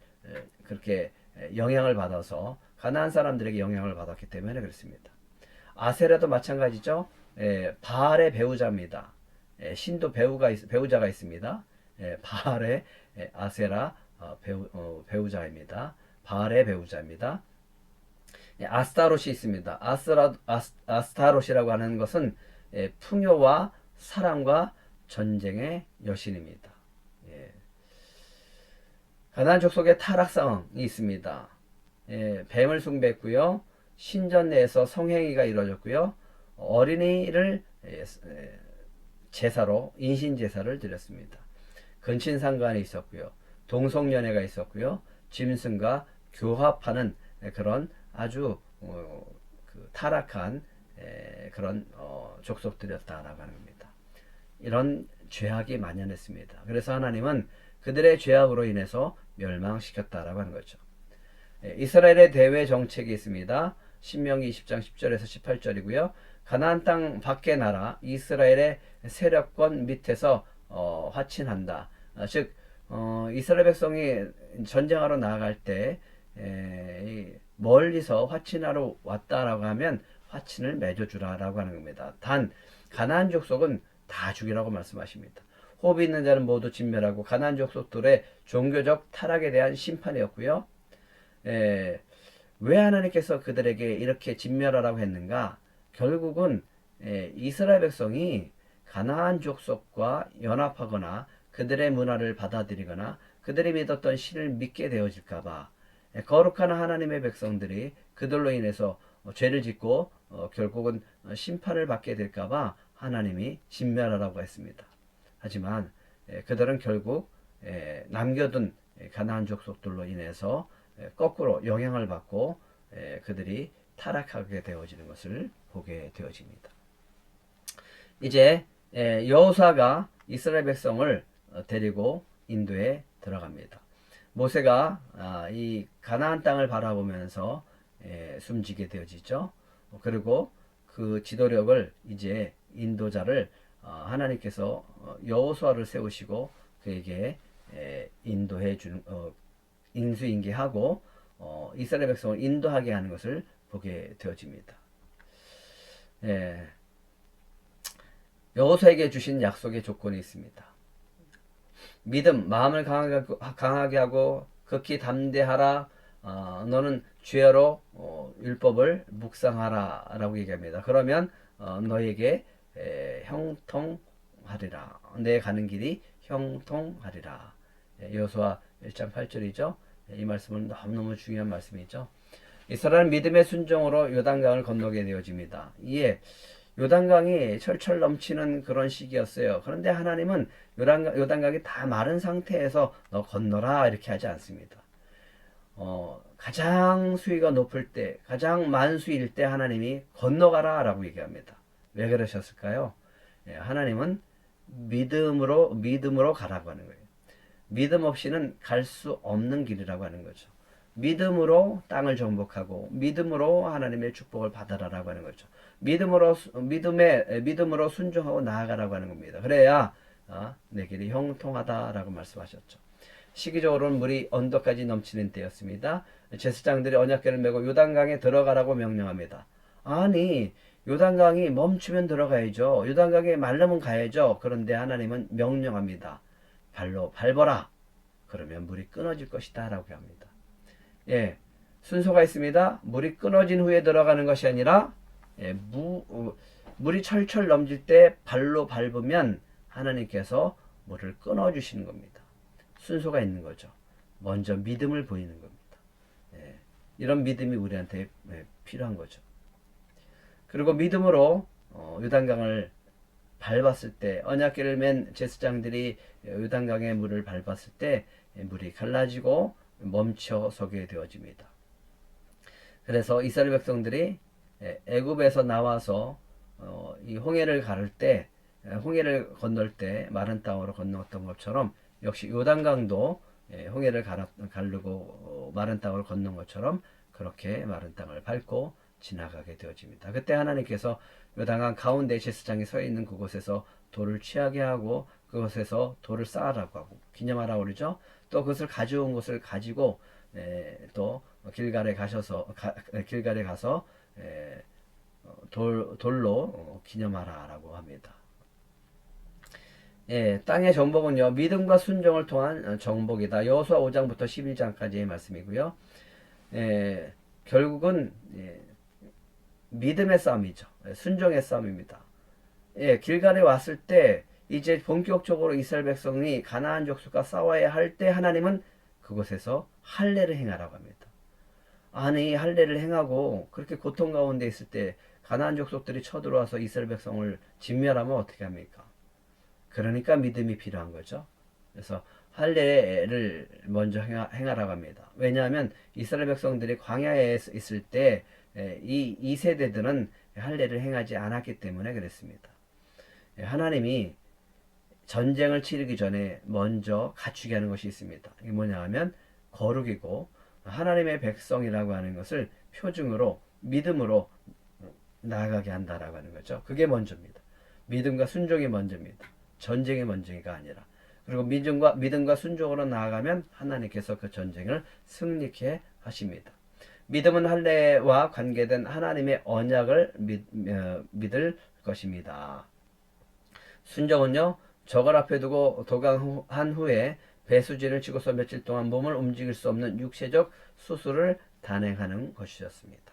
그렇게 영향을 받아서 가나안 사람들에게 영향을 받았기 때문에 그렇습니다. 아세라도 마찬가지죠. 바알의 배우자입니다. 신도 배우자가 있습니다. 바알의 아세라 배우자입니다. 바알의 배우자입니다. 아스타롯이 있습니다. 아스타롯이라고 하는 것은 풍요와 사랑과 전쟁의 여신입니다. 가나안 족속의 타락 상황이 있습니다. 뱀을 숭배했고요. 신전 내에서 성행위가 이루어졌고요. 어린이를 제사로 인신 제사를 드렸습니다. 근친상간이 있었고요. 동성연애가 있었고요. 짐승과 교합하는 그런 아주 타락한 그런 족속들이었다라고 하는 겁니다. 이런 죄악이 만연했습니다. 그래서 하나님은 그들의 죄악으로 인해서 멸망시켰다라고 하는 거죠. 이스라엘의 대외 정책이 있습니다. 신명기 20장 10절에서 18절이고요. 가나안 땅 밖의 나라 이스라엘의 세력권 밑에서 화친한다. 즉 이스라엘 백성이 전쟁하러 나아갈 때 멀리서 화친하러 왔다라고 하면 화친을 맺어주라라고 하는 겁니다. 단 가나안 족속은 다 죽이라고 말씀하십니다. 호흡이 있는 자는 모두 진멸하고 가나안 족속들의 종교적 타락에 대한 심판이었고요. 에, 왜 하나님께서 그들에게 이렇게 진멸하라고 했는가? 결국은 이스라엘 백성이 가나안 족속과 연합하거나 그들의 문화를 받아들이거나 그들이 믿었던 신을 믿게 되어질까봐 거룩한 하나님의 백성들이 그들로 인해서 죄를 짓고 결국은 심판을 받게 될까봐 하나님이 진멸하라고 했습니다. 하지만 그들은 결국 남겨둔 가나안 족속들로 인해서 거꾸로 영향을 받고 그들이 타락하게 되어지는 것을 보게 되어집니다. 이제 여호수아가 이스라엘 백성을 데리고 인도에 들어갑니다. 모세가 이 가나안 땅을 바라보면서 숨지게 되어지죠. 그리고 그 지도력을 이제 인도자를 하나님께서 여호수아를 세우시고 그에게 인도해 주는 인수인계하고 이스라엘 백성을 인도하게 하는 것을 보게 되어집니다. 여호수아에게 주신 약속의 조건이 있습니다. 믿음, 마음을 강하게 하고 극히 담대하라. 너는 주야로 율법을 묵상하라 라고 얘기합니다. 그러면 너에게 형통하리라. 내 가는 길이 형통하리라. 여호수아 1장 8절이죠. 이 말씀은 너무너무 중요한 말씀이죠. 이스라엘은 믿음의 순종으로 요단강을 건너게 되어집니다. 이에 요단강이 철철 넘치는 그런 시기였어요. 그런데 하나님은 요단강이 다 마른 상태에서 너 건너라 이렇게 하지 않습니다. 가장 수위가 높을 때, 가장 만수일 때 하나님이 건너가라 라고 얘기합니다. 왜 그러셨을까요? 하나님은 믿음으로 가라고 하는 거예요. 믿음 없이는 갈 수 없는 길이라고 하는 거죠. 믿음으로 땅을 정복하고 믿음으로 하나님의 축복을 받아라라고 하는 거죠. 믿음으로 순종하고 나아가라고 하는 겁니다. 그래야 내 길이 형통하다라고 말씀하셨죠. 시기적으로는 물이 언덕까지 넘치는 때였습니다. 제사장들이 언약궤를 메고 요단강에 들어가라고 명령합니다. 아니 요단강이 멈추면 들어가야죠. 요단강이 말르면 가야죠. 그런데 하나님은 명령합니다. 발로 밟아라. 그러면 물이 끊어질 것이다 라고 합니다. 순서가 있습니다. 물이 끊어진 후에 들어가는 것이 아니라 물이 철철 넘칠 때 발로 밟으면 하나님께서 물을 끊어주시는 겁니다. 순서가 있는 거죠. 먼저 믿음을 보이는 겁니다. 이런 믿음이 우리한테 필요한 거죠. 그리고 믿음으로 요단강을 밟았을 때 언약궤를 맨 제사장들이 요단강의 물을 밟았을 때 물이 갈라지고 멈춰 서게 되어집니다. 그래서 이스라엘 백성들이 애굽에서 나와서 이 홍해를 가를 때 홍해를 건널 때 마른 땅으로 건넜던 것처럼 역시 요단강도 홍해를 가르고 마른 땅으로 건넌 것처럼 그렇게 마른 땅을 밟고 지나가게 되어집니다. 그때 하나님께서 요단강 가운데 제사장이 서 있는 그곳에서 돌을 취하게 하고 그곳에서 돌을 쌓으라고 하고 기념하라고 그러죠. 또 그것을 가져온 것을 가지고 또 길갈에 가서 돌로 기념하라라고 합니다. 땅의 정복은요 믿음과 순종을 통한 정복이다. 여호수아 5장부터 11장까지의 말씀이고요. 결국은 믿음의 싸움이죠. 순종의 싸움입니다. 길갈에 왔을 때 이제 본격적으로 이스라엘 백성이 가나안 족속과 싸워야 할 때 하나님은 그곳에서 할례를 행하라고 합니다. 아니 할례를 행하고 그렇게 고통 가운데 있을 때 가나안 족속들이 쳐들어와서 이스라엘 백성을 진멸하면 어떻게 합니까? 그러니까 믿음이 필요한 거죠. 그래서 할례를 먼저 행하라고 합니다. 왜냐하면 이스라엘 백성들이 광야에 있을 때 이 세대들은 할례를 행하지 않았기 때문에 그랬습니다. 하나님이 전쟁을 치르기 전에 먼저 갖추게 하는 것이 있습니다. 이게 뭐냐 하면 거룩이고 하나님의 백성이라고 하는 것을 표징으로 믿음으로 나아가게 한다라고 하는 거죠. 그게 먼저입니다. 믿음과 순종이 먼저입니다. 전쟁이 먼저가 아니라. 그리고 믿음과 순종으로 나아가면 하나님께서 그 전쟁을 승리케 하십니다. 믿음은 할례와 관계된 하나님의 언약을 믿을 것입니다. 순종은요 적을 앞에 두고 도강한 후에 배수진을 치고서 며칠 동안 몸을 움직일 수 없는 육체적 수술을 단행하는 것이었습니다.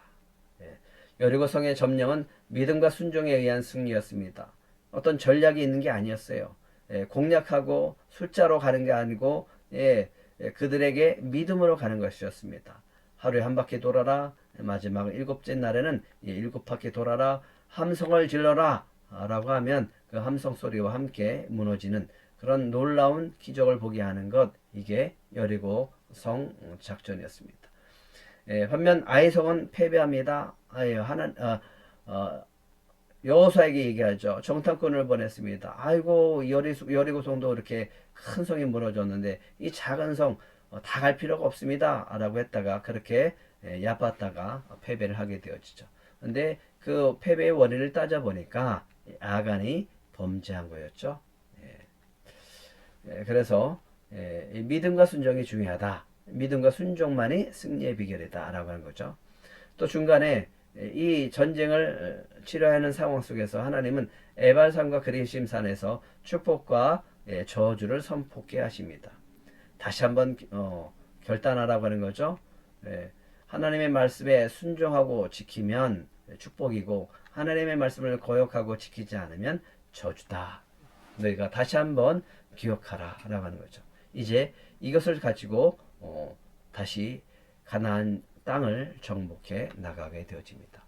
예. 여리고성의 점령은 믿음과 순종에 의한 승리였습니다. 어떤 전략이 있는 게 아니었어요. 예, 공략하고 숫자로 가는 게 아니고 그들에게 믿음으로 가는 것이었습니다. 하루에 한 바퀴 돌아라. 마지막 일곱째 날에는 일곱 바퀴 돌아라. 함성을 질러라. 라고 하면 그 함성 소리와 함께 무너지는 그런 놀라운 기적을 보게 하는 것, 이게 여리고 성 작전이었습니다. 반면 아이성은 패배합니다. 여호수아에게 얘기하죠. 정탐꾼을 보냈습니다. 아이고 여리고 성도 이렇게 큰 성이 무너졌는데 이 작은 성 다 갈 필요가 없습니다. 라고 했다가 그렇게 얕봤다가 패배를 하게 되어지죠. 근데 그 패배의 원인을 따져보니까 아간이 범죄한 거였죠. 그래서 믿음과 순종이 중요하다. 믿음과 순종만이 승리의 비결이다. 라고 하는 거죠. 또 중간에 이 전쟁을 치러야 하는 상황 속에서 하나님은 에발산과 그리심산에서 축복과 저주를 선포케 하십니다. 다시 한번 결단하라고 하는 거죠. 하나님의 말씀에 순종하고 지키면 축복이고 하나님의 말씀을 거역하고 지키지 않으면 저주다. 너희가 다시 한번 기억하라 라고 하는 거죠. 이제 이것을 가지고 다시 가나안 땅을 정복해 나가게 되어집니다.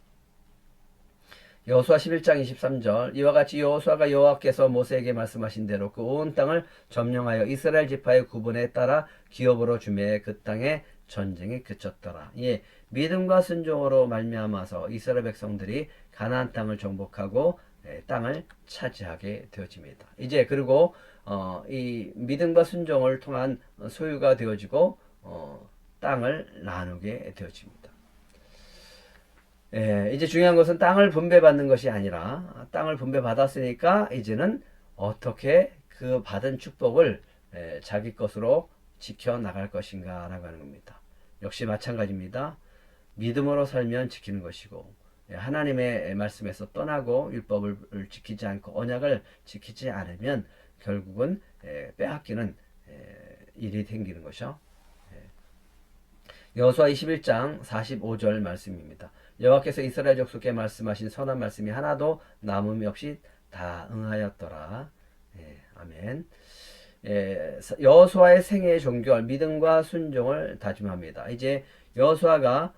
여호수아 11장 23절 이와 같이 여호수아가 여호와께서 모세에게 말씀하신 대로 그 온 땅을 점령하여 이스라엘 지파의 구분에 따라 기업으로 주매 그 땅에 전쟁이 그쳤더라. 믿음과 순종으로 말미암아서 이스라엘 백성들이 가나안 땅을 정복하고 땅을 차지하게 되어집니다. 이제 그리고 이 믿음과 순종을 통한 소유가 되어지고 땅을 나누게 되어집니다. 이제 중요한 것은 땅을 분배받는 것이 아니라 땅을 분배받았으니까 이제는 어떻게 그 받은 축복을 자기 것으로 지켜나갈 것인가 라고 하는 겁니다. 역시 마찬가지입니다. 믿음으로 살면 지키는 것이고 하나님의 말씀에서 떠나고 율법을 지키지 않고 언약을 지키지 않으면 결국은 빼앗기는 일이 생기는 것이죠. 여호수아 21장 45절 말씀입니다. 여호와께서 이스라엘 족속에 말씀하신 선한 말씀이 하나도 남음이 없이 다 응하였더라. 아멘. 여호수아의 생애의 종결 믿음과 순종을 다짐합니다. 이제 여호수아가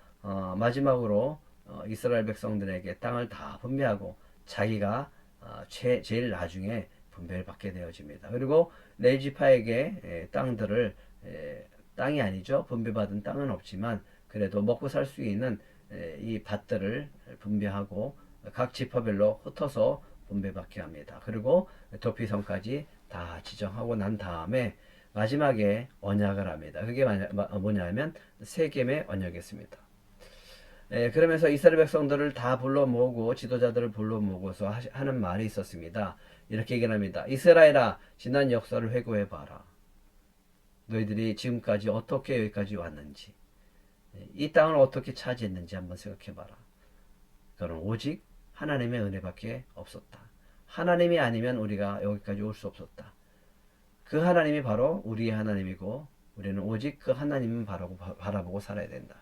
마지막으로 이스라엘 백성들에게 땅을 다 분배하고 자기가 제일 나중에 분배를 받게 되어집니다. 그리고 레위지파에게 땅들을 땅이 아니죠. 분배받은 땅은 없지만 그래도 먹고 살 수 있는 이 밭들을 분배하고 각 지파별로 흩어서 분배받게 합니다. 그리고 도피성까지 다 지정하고 난 다음에 마지막에 언약을 합니다. 그게 뭐냐면 세겜의 언약이었습니다. 그러면서 이스라엘 백성들을 다 불러 모으고 지도자들을 불러 모으고서 하는 말이 있었습니다. 이렇게 얘기를 합니다. 이스라엘아, 지난 역사를 회고해 봐라. 너희들이 지금까지 어떻게 여기까지 왔는지, 이 땅을 어떻게 차지했는지 한번 생각해 봐라. 그건 오직 하나님의 은혜밖에 없었다. 하나님이 아니면 우리가 여기까지 올 수 없었다. 그 하나님이 바로 우리의 하나님이고 우리는 오직 그 하나님만 바라보고 살아야 된다.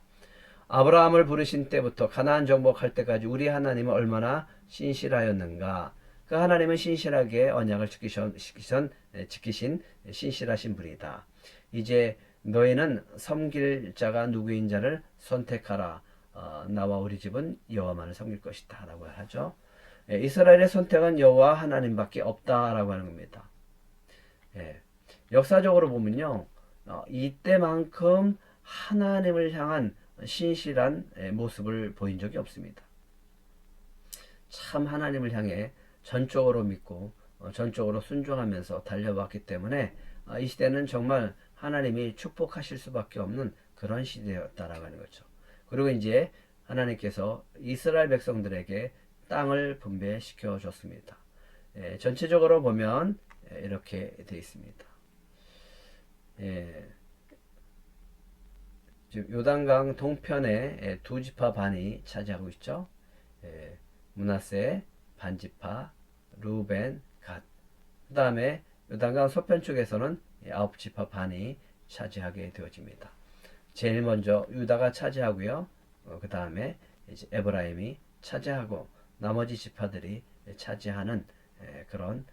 아브라함을 부르신 때부터 가나안 정복할 때까지 우리 하나님은 얼마나 신실하였는가. 그 하나님은 신실하게 언약을 지키신 신실하신 분이다. 이제 너희는 섬길 자가 누구인 자를 선택하라. 나와 우리 집은 여호와만을 섬길 것이다 라고 하죠. 이스라엘의 선택은 여호와 하나님밖에 없다라고 하는 겁니다. 역사적으로 보면요, 이때만큼 하나님을 향한 신실한 모습을 보인 적이 없습니다. 참 하나님을 향해 전적으로 믿고 전적으로 순종하면서 달려왔기 때문에 이 시대는 정말 하나님이 축복하실 수밖에 없는 그런 시대였다라고 하는 거죠. 그리고 이제 하나님께서 이스라엘 백성들에게 땅을 분배시켜 줬습니다. 전체적으로 보면 이렇게 되어 있습니다. 요단강 동편에 두 지파 반이 차지하고 있죠. 므낫세 반지파, 루벤, 갓. 그 다음에 요단강 서편 쪽에서는 아홉 지파 반이 차지하게 되어집니다. 제일 먼저 유다가 차지하고요. 그 다음에 이제 에브라임이 차지하고 나머지 지파들이 차지하는 그런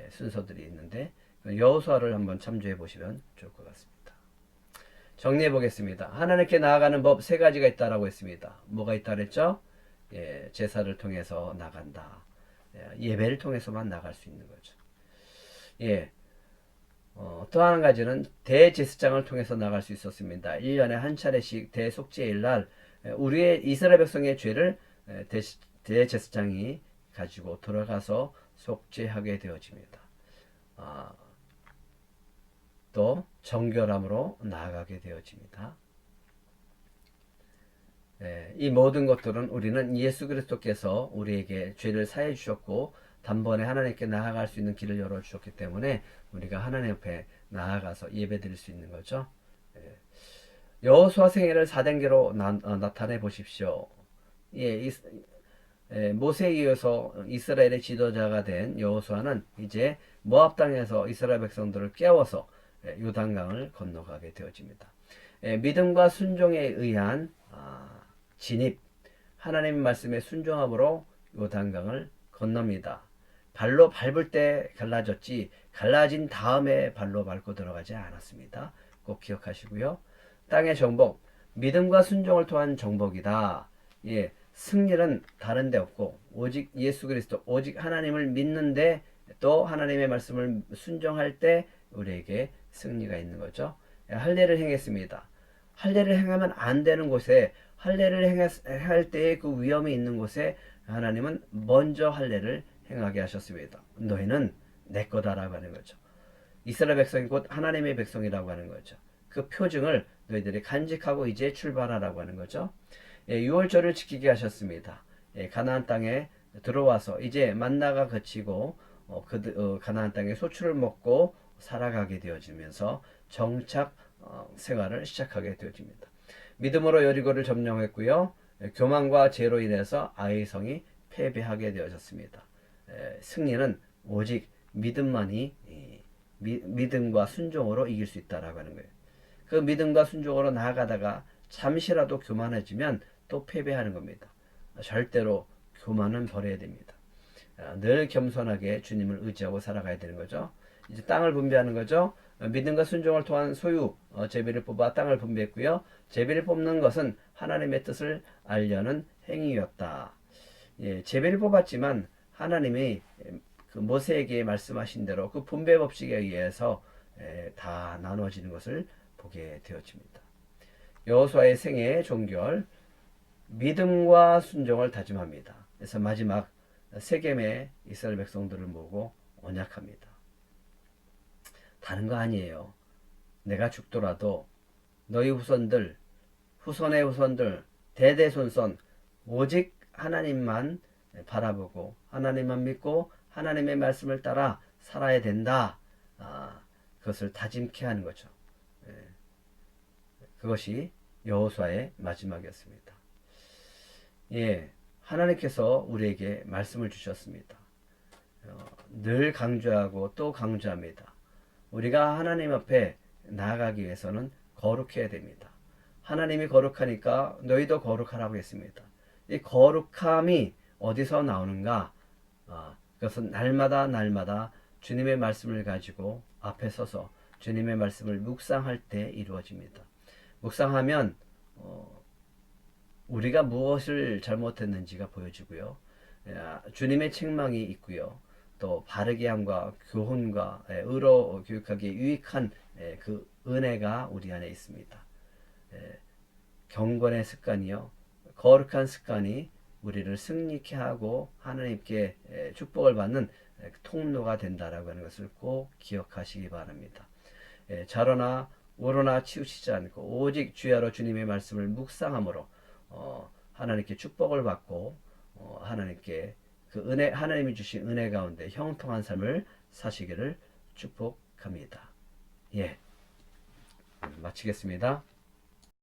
순서들이 있는데 여호수아를 한번 참조해 보시면 좋을 것 같습니다. 정리해 보겠습니다. 하나님께 나아가는 법 세 가지가 있다라고 했습니다. 뭐가 있다 그랬죠? 제사를 통해서 나간다. 예배를 통해서만 나갈 수 있는 거죠. 또 한 가지는 대제사장을 통해서 나갈 수 있었습니다. 1년에 한 차례씩 대속죄일 날 우리의 이스라엘 백성의 죄를 대제사장이 가지고 들어가서 속죄하게 되어집니다. 또 정결함으로 나아가게 되어집니다. 이 모든 것들은 우리는 예수 그리스도께서 우리에게 죄를 사해 주셨고 단번에 하나님께 나아갈 수 있는 길을 열어주셨기 때문에 우리가 하나님 앞에 나아가서 예배드릴 수 있는 거죠. 여호수아 생애를 사den기로 나타내 보십시오. 모세에 이어서 이스라엘의 지도자가 된 여호수아는 이제 모압 땅에서 이스라엘 백성들을 깨워서 요단강을 건너가게 되어집니다. 믿음과 순종에 의한 진입, 하나님 말씀에 순종함으로 요단강을 건넙니다. 발로 밟을 때 갈라졌지 갈라진 다음에 발로 밟고 들어가지 않았습니다. 꼭 기억하시고요. 땅의 정복, 믿음과 순종을 통한 정복이다. 승리는 다른 데 없고 오직 예수 그리스도, 오직 하나님을 믿는데 또 하나님의 말씀을 순종할 때 우리에게 승리가 있는 거죠. 할례를 행했습니다. 할례를 행하면 안 되는 곳에 할례를 할 때의 그 위험이 있는 곳에 하나님은 먼저 할례를 행하게 하셨습니다. 너희는 내 거다라고 하는 거죠. 이스라엘 백성이 곧 하나님의 백성이라고 하는 거죠. 그 표징을 너희들이 간직하고 이제 출발하라고 하는 거죠. 유월절을 지키게 하셨습니다. 가나안 땅에 들어와서 이제 만나가 그치고 가나안 땅에 소출을 먹고 살아가게 되어지면서 정착 생활을 시작하게 되어집니다. 믿음으로 여리고를 점령했고요. 교만과 죄로 인해서 아이의 성이 패배하게 되어졌습니다. 승리는 오직 믿음만이 믿음과 순종으로 이길 수 있다라고 하는 거예요. 그 믿음과 순종으로 나아가다가 잠시라도 교만해지면 또 패배하는 겁니다. 절대로 교만은 버려야 됩니다. 늘 겸손하게 주님을 의지하고 살아가야 되는 거죠. 이제 땅을 분배하는 거죠. 믿음과 순종을 통한 소유, 제비를 뽑아 땅을 분배했고요. 제비를 뽑는 것은 하나님의 뜻을 알려는 행위였다. 제비를 뽑았지만 하나님이 그 모세에게 말씀하신 대로 그 분배 법칙에 의해서 다 나눠지는 것을 보게 되어집니다. 여호수아의 생애 종결, 믿음과 순종을 다짐합니다. 그래서 마지막 세겜의 이스라엘 백성들을 모으고 언약합니다. 다른 거 아니에요. 내가 죽더라도 너희 후손들, 후손의 후손들, 대대손손 오직 하나님만 바라보고 하나님만 믿고 하나님의 말씀을 따라 살아야 된다. 그것을 다짐케 하는 거죠. 그것이 여호수아의 마지막이었습니다. 하나님께서 우리에게 말씀을 주셨습니다. 늘 강조하고 또 강조합니다. 우리가 하나님 앞에 나아가기 위해서는 거룩해야 됩니다. 하나님이 거룩하니까 너희도 거룩하라고 했습니다. 이 거룩함이 어디서 나오는가? 그것은 날마다 주님의 말씀을 가지고 앞에 서서 주님의 말씀을 묵상할 때 이루어집니다. 묵상하면 우리가 무엇을 잘못했는지가 보여지고요. 주님의 책망이 있고요. 또 바르게 함과 교훈과 의로 교육하기에 유익한 그 은혜가 우리 안에 있습니다. 경건의 습관이요. 거룩한 습관이 우리를 승리케 하고 하나님께 축복을 받는 통로가 된다라고 하는 것을 꼭 기억하시기 바랍니다. 좌로나 우로나 치우치지 않고 오직 주야로 주님의 말씀을 묵상함으로 하나님께 축복을 받고 하나님께 그 은혜, 하나님이 주신 은혜 가운데 형통한 삶을 사시기를 축복합니다. 마치겠습니다.